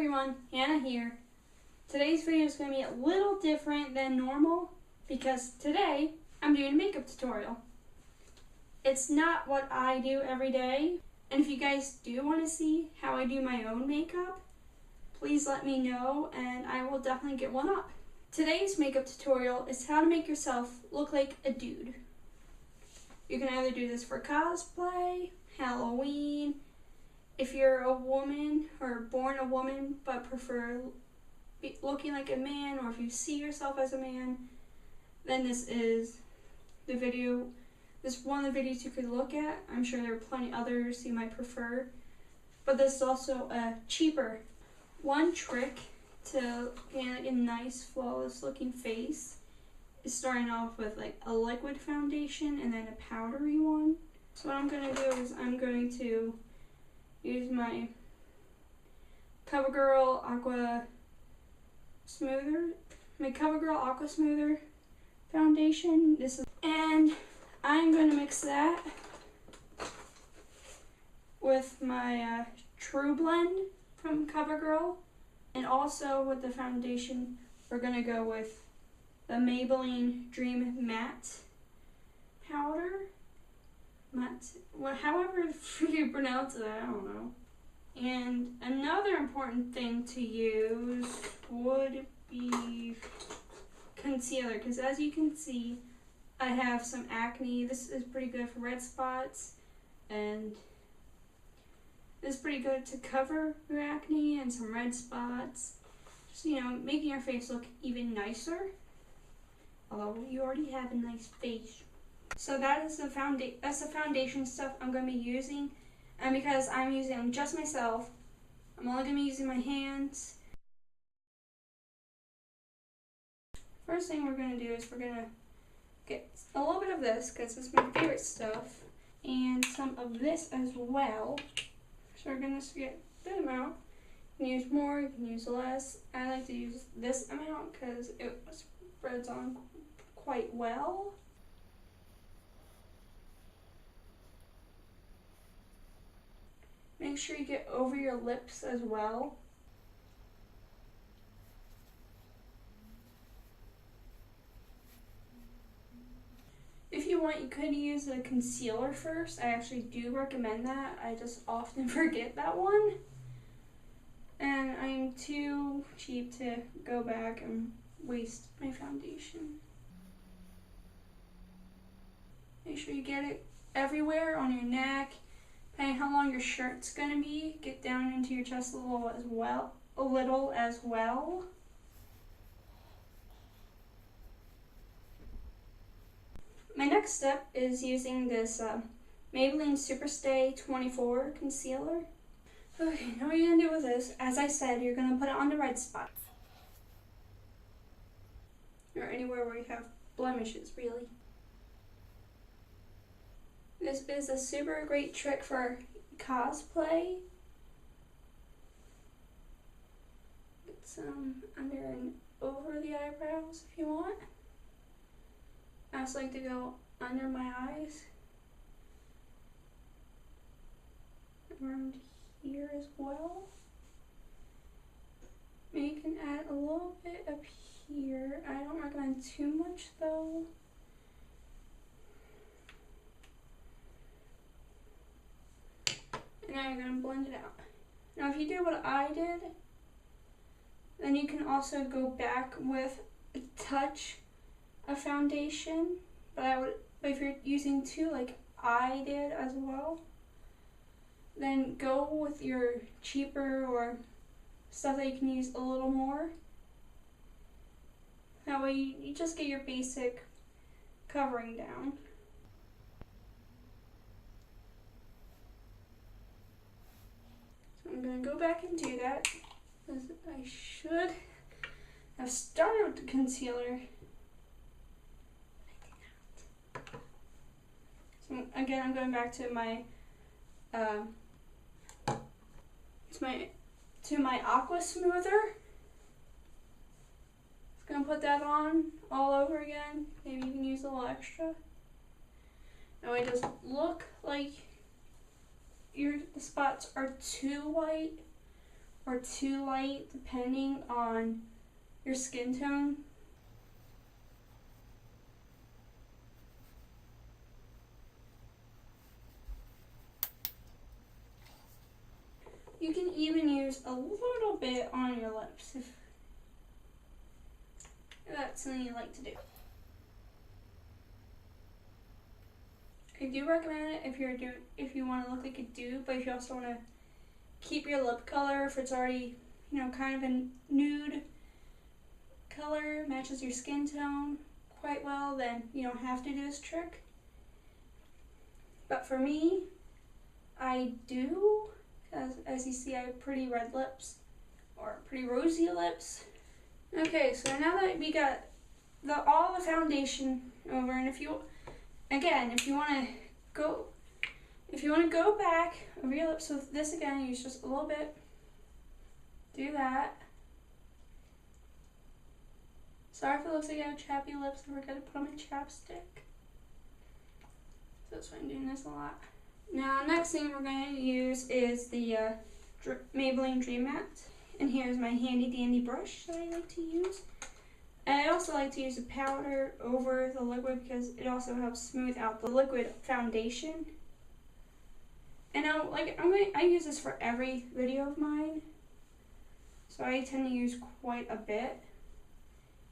everyone, Hannah here. Today's video is going to be a little different than normal because today I'm doing a makeup tutorial. It's not what I do every day, and if you guys do want to see how I do my own makeup, please let me know and I will definitely get one up. Today's makeup tutorial is how to make yourself look like a dude. You can either do this for cosplay, Halloween, if you're a woman or born a woman but prefer looking like a man, or if you see yourself as a man, then this is the video. This is one of the videos you could look at. I'm sure there are plenty others you might prefer, but this is also a cheaper one. Trick to get a nice flawless looking face is starting off with like a liquid foundation and then a powdery one. So what I'm going to do is I'm going to use my CoverGirl Aqua Smoother foundation. And I'm going to mix that with my True Blend from CoverGirl, and also with the foundation we're going to go with the Maybelline Dream Matte powder. However you pronounce it, I don't know. And another important thing to use would be concealer, because as you can see, I have some acne. This is pretty good for red spots, and this is pretty good to cover your acne and some red spots. Just, making your face look even nicer, although you already have a nice face. So that's the foundation stuff I'm going to be using, and because I'm using just myself, I'm only going to be using my hands. First thing we're going to do is we're going to get a little bit of this, because it's my favorite stuff, and some of this as well. So we're going to get a good amount. You can use more, you can use less. I like to use this amount because it spreads on quite well. Make sure you get over your lips as well. If you want, you could use a concealer first. I actually do recommend that. I just often forget that one. And I'm too cheap to go back and waste my foundation. Make sure you get it everywhere on your neck. Depending how long your shirt's gonna be, get down into your chest a little as well. My next step is using this Maybelline Superstay 24 concealer. Okay, now what you're gonna do with this, as I said, you're gonna put it on the red spots, or anywhere where you have blemishes, really. This is a super great trick for cosplay. Get some under and over the eyebrows if you want. I also like to go under my eyes, around here as well. Maybe you can add a little bit up here. I don't recommend too much though. And now you're going to blend it out. Now if you do what I did, then you can also go back with a touch of foundation. But if you're using two like I did as well, then go with your cheaper or stuff that you can use a little more. That way you just get your basic covering down. I'm going to go back and do that, because I should have started with the concealer. So again, I'm going back to my my Aqua Smoother. Just going to put that on all over again. Maybe you can use a little extra. Now it doesn't look like the spots are too white, or too light, depending on your skin tone. You can even use a little bit on your lips if that's something you like to do. I do recommend it if you want to look like a dude, but if you also want to keep your lip color, if it's already, kind of a nude color, matches your skin tone quite well, then you don't have to do this trick. But for me, I do, because as you see, I have pretty red lips, or pretty rosy lips. Okay, so now that we got all the foundation over, and if you want to go back over your lips with this again, use just a little bit. Do that. Sorry if it looks like I have chappy lips. I forgot to put on my chapstick. So that's why I'm doing this a lot. Now, next thing we're going to use is the Maybelline Dream Matte. And here's my handy dandy brush that I like to use. And I also like to use a powder over the liquid because it also helps smooth out the liquid foundation. And I use this for every video of mine, so I tend to use quite a bit.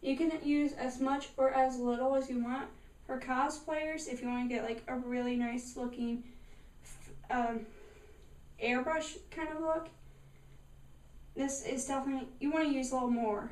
You can use as much or as little as you want. For cosplayers, if you want to get like a really nice looking airbrush kind of look, this is definitely, you want to use a little more.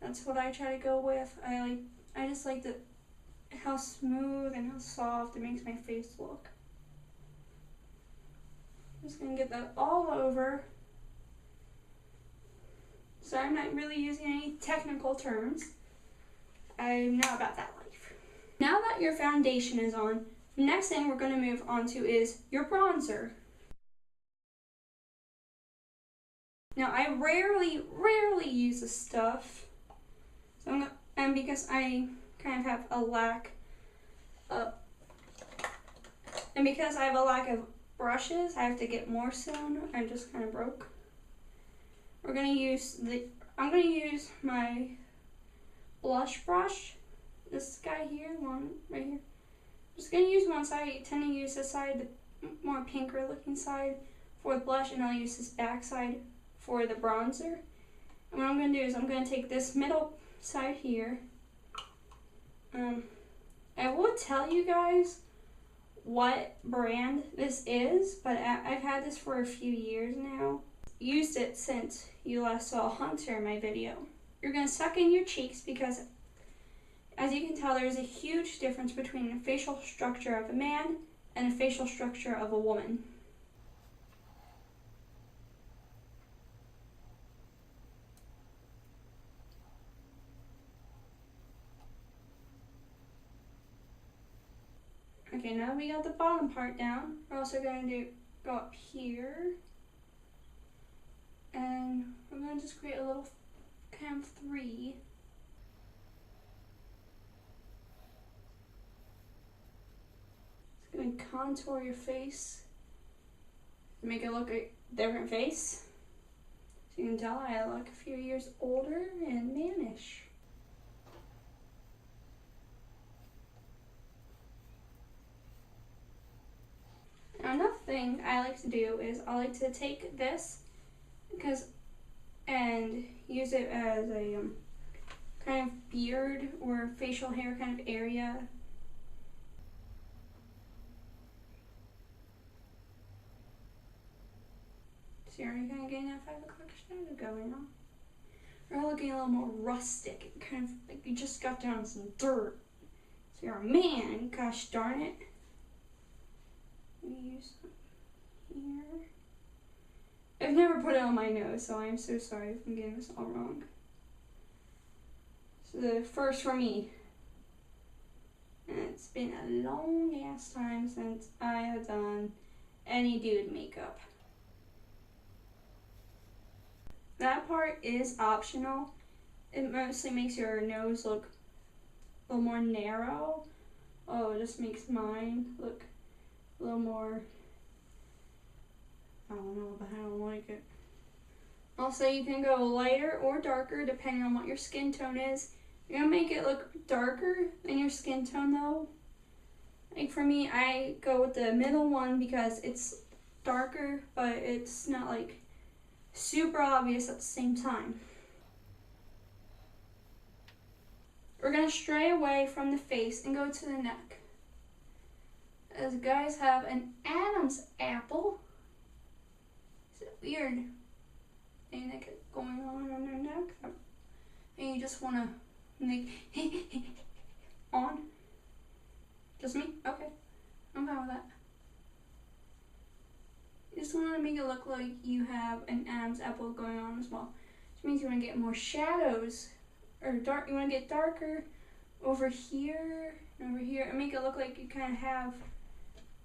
That's what I try to go with. I just like how smooth and how soft it makes my face look. I'm just going to get that all over. So I'm not really using any technical terms. I'm not about that life. Now that your foundation is on, the next thing we're going to move on to is your bronzer. Now I rarely use this stuff. And because I kind of have a lack of, brushes, I have to get more soon. I'm just kind of broke. I'm gonna use my blush brush. This guy here, one right here. I'm just gonna use one side. I tend to use this side, the more pinker looking side, for the blush, and I'll use this back side for the bronzer. And what I'm gonna do is I'm gonna take this middle side here. I will tell you guys what brand this is, but I've had this for a few years now. Used it since you last saw Hunter in my video. You're gonna suck in your cheeks because, as you can tell, there's a huge difference between the facial structure of a man and the facial structure of a woman. Okay, now we got the bottom part down. We're also going to go up here. And we're going to just create a little kind of 3. It's going to contour your face to make it look a different face. So you can tell I look a few years older and mannish. Now, another thing I like to do is I like to take this and use it as a kind of beard or facial hair kind of area. So you're already kind of getting that 5 o'clock shadow going on. Or looking a little more rustic, kind of like you just got down some dirt. So you're a man, gosh darn it. Let me use some here. I've never put it on my nose, so I'm so sorry if I'm getting this all wrong. So the first for me. And it's been a long ass time since I have done any dude makeup. That part is optional. It mostly makes your nose look a little more narrow. Oh, it just makes mine look a little more, I don't know, but I don't like it. Also, you can go lighter or darker depending on what your skin tone is. You're gonna make it look darker than your skin tone though. Like for me, I go with the middle one because it's darker, but it's not like super obvious at the same time. We're gonna stray away from the face and go to the neck. As guys have an Adam's apple. Is it weird thing that going on their neck? And you just wanna make on? Just me? Okay. I'm fine with that. You just want to make it look like you have an Adam's apple going on as well. Which means you want to get more shadows. Or dark. You want to get darker over here and over here. And make it look like you kind of have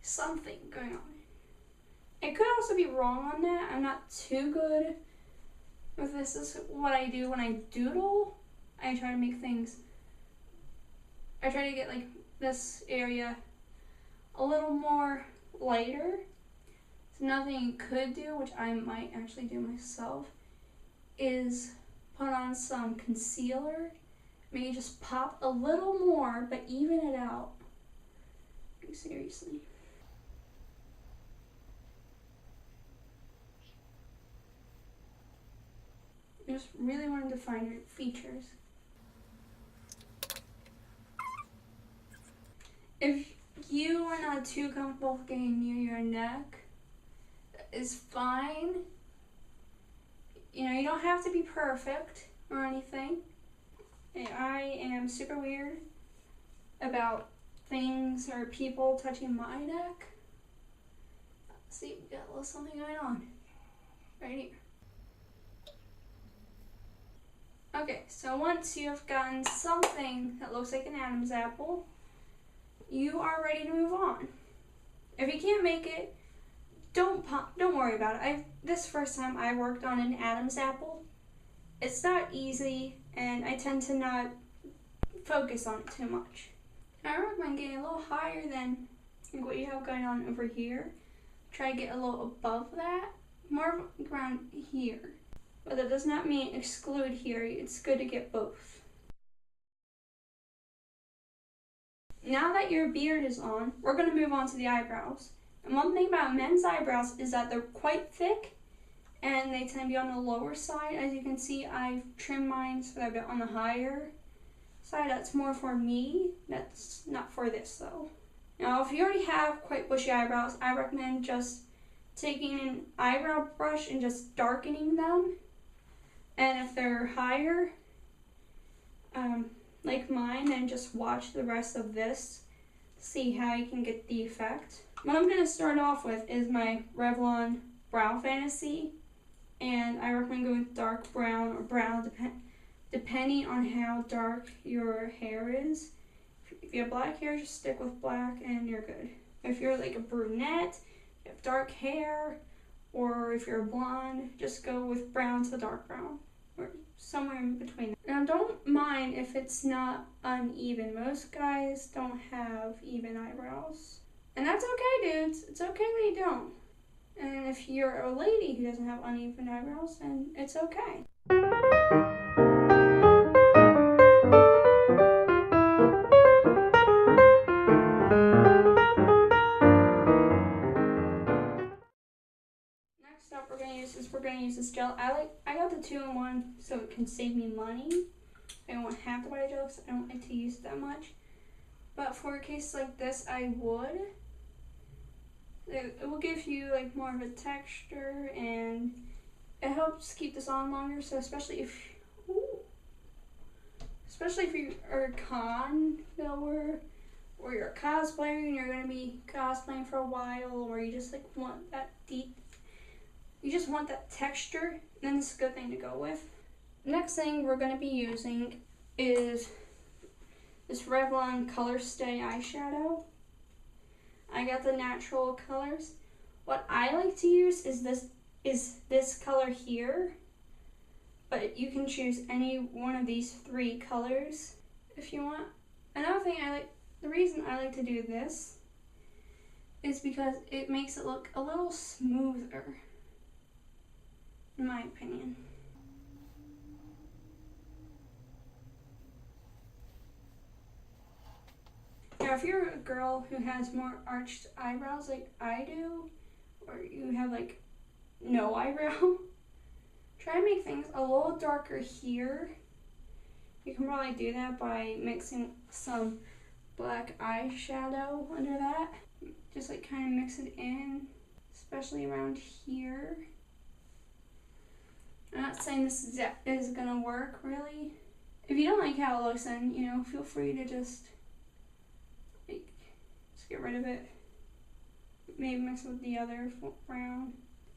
something going on. I could also be wrong on that. I'm not too good with this. This is what I do when I doodle. I try to make things... I try to get like this area a little more lighter. So another thing you could do, which I might actually do myself, is put on some concealer. Maybe just pop a little more, but even it out. Like, seriously. I just really want to define your features. If you are not too comfortable getting near your neck, that is fine. You know, you don't have to be perfect or anything. I am super weird about things or people touching my neck. Let's see, we got a little something going on right here. Okay, so once you have gotten something that looks like an Adam's apple, you are ready to move on. If you can't make it, don't worry about it. This first time I worked on an Adam's apple. It's not easy, and I tend to not focus on it too much. I recommend getting a little higher than what you have going on over here. Try to get a little above that, more around here. But that does not mean exclude here. It's good to get both. Now that your beard is on, we're going to move on to the eyebrows. And one thing about men's eyebrows is that they're quite thick and they tend to be on the lower side. As you can see, I've trimmed mine so they're a bit on the higher side. That's more for me. That's not for this though. Now, if you already have quite bushy eyebrows, I recommend just taking an eyebrow brush and just darkening them. And if they're higher, like mine, then just watch the rest of this, see how you can get the effect. What I'm going to start off with is my Revlon Brow Fantasy, and I recommend going with dark brown or brown depending on how dark your hair is. If you have black hair, just stick with black and you're good. If you're like a brunette, you have dark hair, or if you're a blonde, just go with brown to dark brown, or somewhere in between. Now don't mind if it's not uneven. Most guys don't have even eyebrows. And that's okay, dudes. It's okay that you don't. And if you're a lady who doesn't have uneven eyebrows, then it's okay. Next up, we're gonna use this gel. I got the 2-in-1 so it can save me money. I don't have to buy a gel because I don't like to use it that much. But for a case like this, I would. It will give you like more of a texture, and it helps keep this on longer. So especially if you are a con goer, or you're a cosplayer and you're gonna be cosplaying for a while, or you just like want that you just want that texture, then this is a good thing to go with. Next thing we're gonna be using is this Revlon Color Stay eyeshadow. I got the natural colors. What I like to use is this color here, but you can choose any one of these 3 colors if you want. Another thing the reason I like to do this is because it makes it look a little smoother, in my opinion. if you're a girl who has more arched eyebrows like I do, or you have like no eyebrow, try to make things a little darker here. You can probably do that by mixing some black eyeshadow under that. Just like kind of mix it in, especially around here. I'm not saying this is gonna work really. If you don't like how it looks, then feel free to just get rid of it. Maybe mix it with the other brown.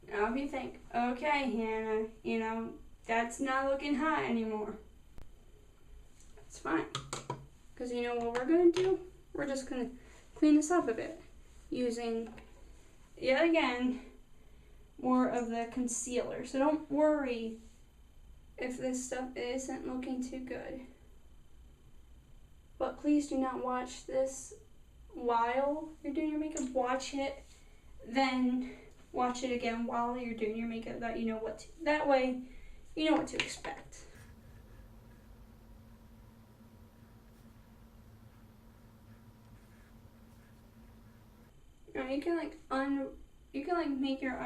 Now if you think, okay, Hannah, that's not looking hot anymore, that's fine. Because you know what we're gonna do? We're just gonna clean this up a bit using, yet again, more of the concealer. So don't worry if this stuff isn't looking too good. But please do not watch this while you're doing your makeup. Watch it, then watch it again while you're doing your makeup. That way you know what to expect. Now you can make your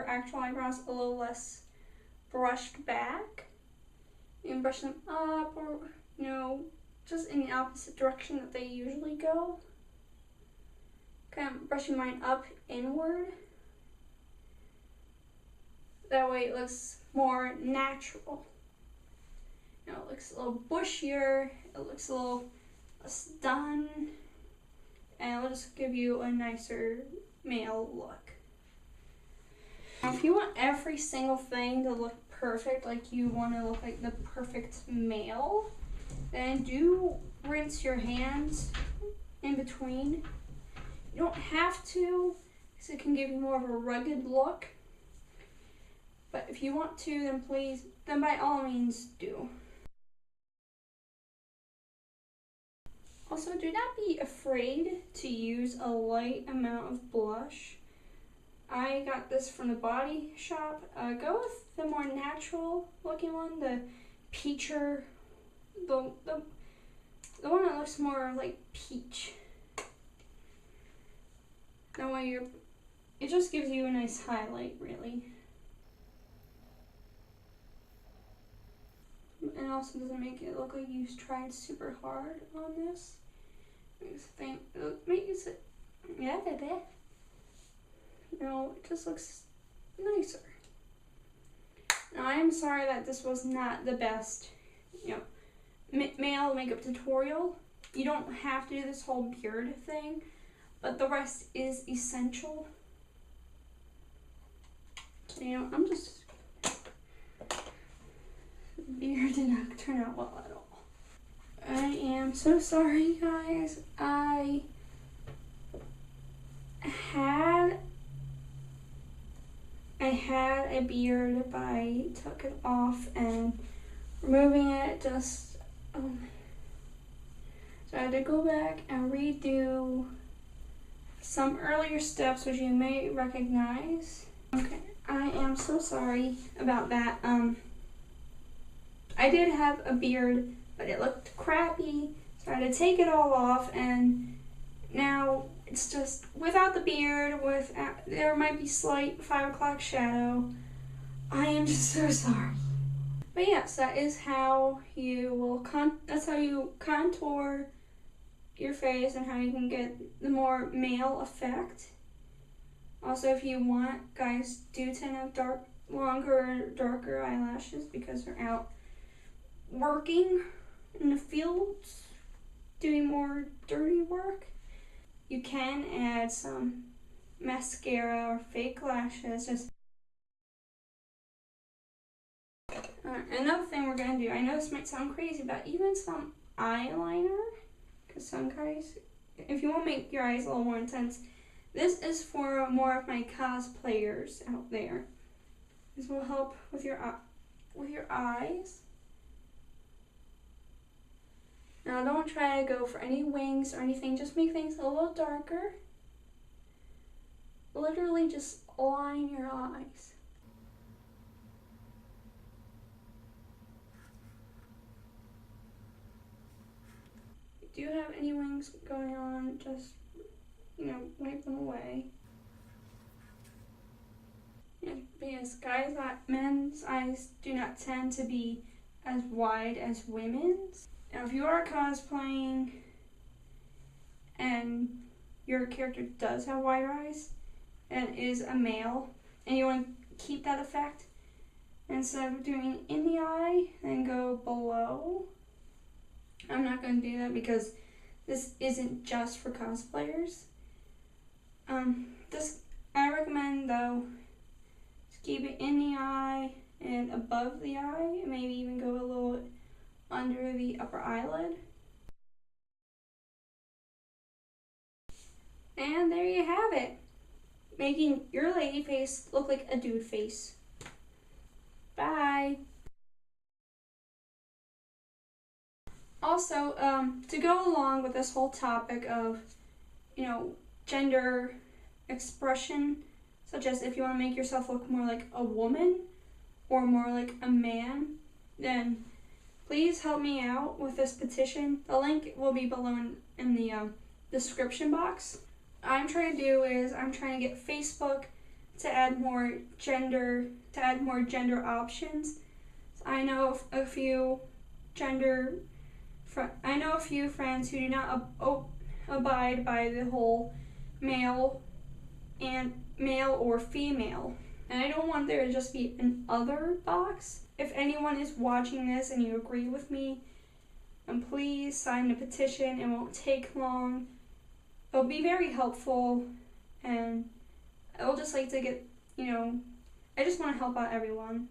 actual eyebrows a little less brushed back. You can brush them up, or just in the opposite direction that they usually go. Kind of brushing mine up inward. That way it looks more natural. It looks a little bushier, it looks a little less done, and it'll just give you a nicer male look. Now, if you want every single thing to look perfect, like you want to look like the perfect male, then do rinse your hands in between. You don't have to, because it can give you more of a rugged look. But if you want to, then by all means do. Also, do not be afraid to use a light amount of blush. I got this from the Body Shop. Go with the more natural looking one, the peacher, the one that looks more like peach. That way it just gives you a nice highlight, really. And also doesn't make it look like you've tried super hard on this. It just looks nicer. Now I am sorry that this was not the best, male makeup tutorial. You don't have to do this whole beard thing, but the rest is essential. I'm just, the beard did not turn out well at all. I am so sorry, guys. I had a beard, but I took it off, and removing it just, so I had to go back and redo some earlier steps, which you may recognize. Okay, I am so sorry about that. I did have a beard, but it looked crappy, so I had to take it all off, and now it's just without the beard. There might be slight 5 o'clock shadow. I am just so sorry. But yes, that is how you will that's how you contour your face and how you can get the more male effect. Also, if you want, guys do tend to have longer, darker eyelashes because they're out working in the fields, doing more dirty work. You can add some mascara or fake lashes. Another thing we're going to do, I know this might sound crazy, but even some eyeliner, because some guys, if you want to make your eyes a little more intense, this is for more of my cosplayers out there. This will help with your eyes. Now don't try to go for any wings or anything, just make things a little darker. Literally just line your eyes. do you have any wings going on, just, wipe them away. Yeah, because men's eyes do not tend to be as wide as women's. Now, if you are cosplaying and your character does have wider eyes and is a male, and you want to keep that effect, instead of doing in the eye and go below, I'm not going to do that because this isn't just for cosplayers. I recommend though, to keep it in the eye and above the eye, and maybe even go a little under the upper eyelid. And there you have it, making your lady face look like a dude face. Bye. Also, to go along with this whole topic of, gender expression, such as if you want to make yourself look more like a woman or more like a man, then please help me out with this petition. The link will be below in the description box. I'm trying to get Facebook to add more gender options. I know a few friends who do not abide by the whole male or female, and I don't want there to just be an other box. If anyone is watching this and you agree with me, then please sign the petition. It won't take long. It'll be very helpful, and I would just like to get, I just want to help out everyone.